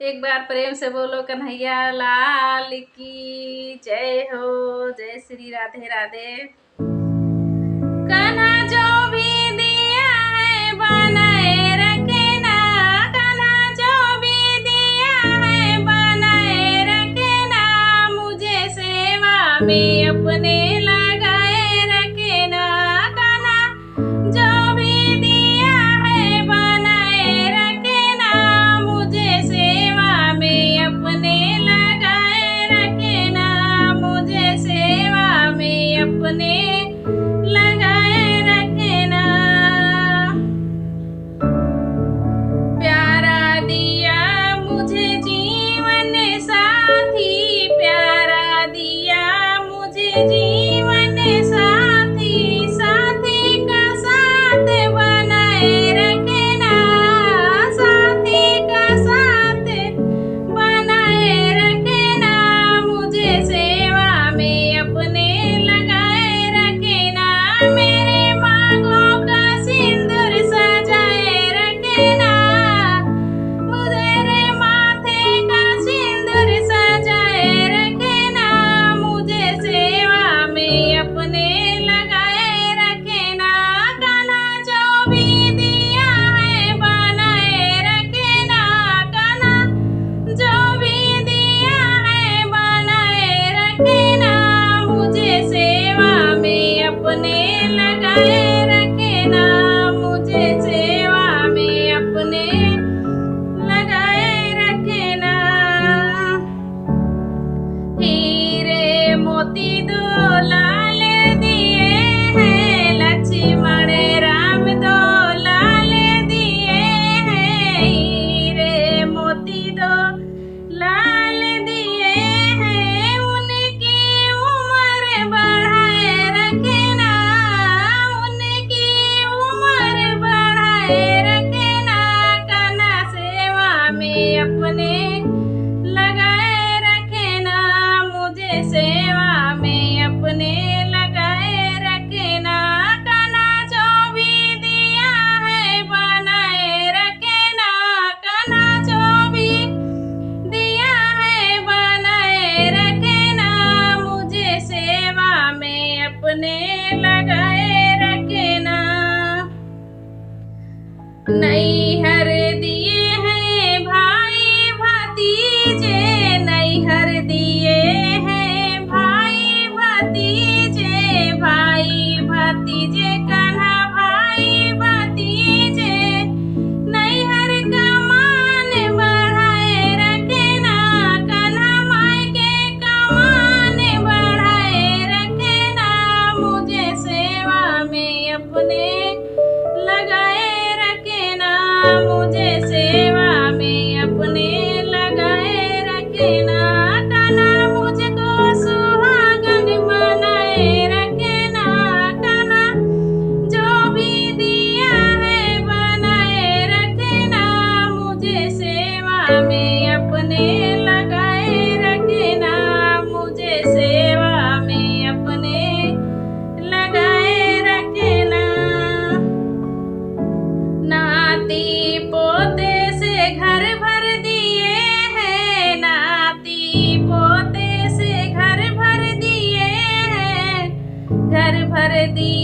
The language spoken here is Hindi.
एक बार प्रेम से बोलो कन्हैया लाल की जय हो। जय श्री राधे राधे। कान्हा जो भी दिया है बनाए रखना, कान्हा जो भी दिया है बनाए रखना, मुझे सेवा में अपने लगाए रखना। कान्हा जो भी दिया है बनाए रखना, मुझे सेवा में अपने लगाए रखना, मुझे सेवा में अपने लगाए रखना। प्यारा दिया मुझे जीवन साथी, प्यारा दिया मुझे जीवन साथी, साथी का साथ बनाए रखना, साथी का साथ बनाए रखना, मुझे सेवा में अपने लगाए रखना। मेरे मांगों का सिंदूर सजाए रखना, मेरे माथे का सिंदूर सजाए रखना, मुझे सेवा में अपने लगाए रखना। कान्हा जो भी दिया है बनाए रखना, कान्हा जो भी दिया है बनाए रखना, मुझे सेवा में अपने लगाए रखना, मुझे सेवा में अपने लगाए रखना। हीरे मोती दो लाल दिए हैं, लक्ष्मण राम दो लाल दिए हैं, हीरे मोती दो लाल दिए हैं, उनकी उम्र बढ़ाए रखना, उनकी उम्र बढ़ाए रखना, कान्हा सेवा में अपने लगाए रखना, मुझे सेवा में अपने लगाए रखना। कान्हा जो भी दिया है बनाए रखना, कान्हा जो भी दिया है बनाए रखना, मुझे सेवा में अपने लगाए रखना। नैहर दिए हैं भाई भतीजे, नैहर दिए हैं भाई भतीजे, भाई भतीजे कान्हा भाई भतीजे, नैहर का मान बढ़ाए रखना, कान्हा मायके का मान बढ़ाए रखना, मुझे सेवा में अपने लगाए रखना, मुझे सेवा में अपने लगाए रखना। कान्हा मुझको सुहागन बनाए रखना, कान्हा जो भी दिया है बनाए रखना, मुझे सेवा में अपने लगाए रखना, मुझे सेवा में अपने लगाए रखना। नाती पोते से घर भर दिए हैं, नाती पोते से घर भर दिए हैं, घर भर दिए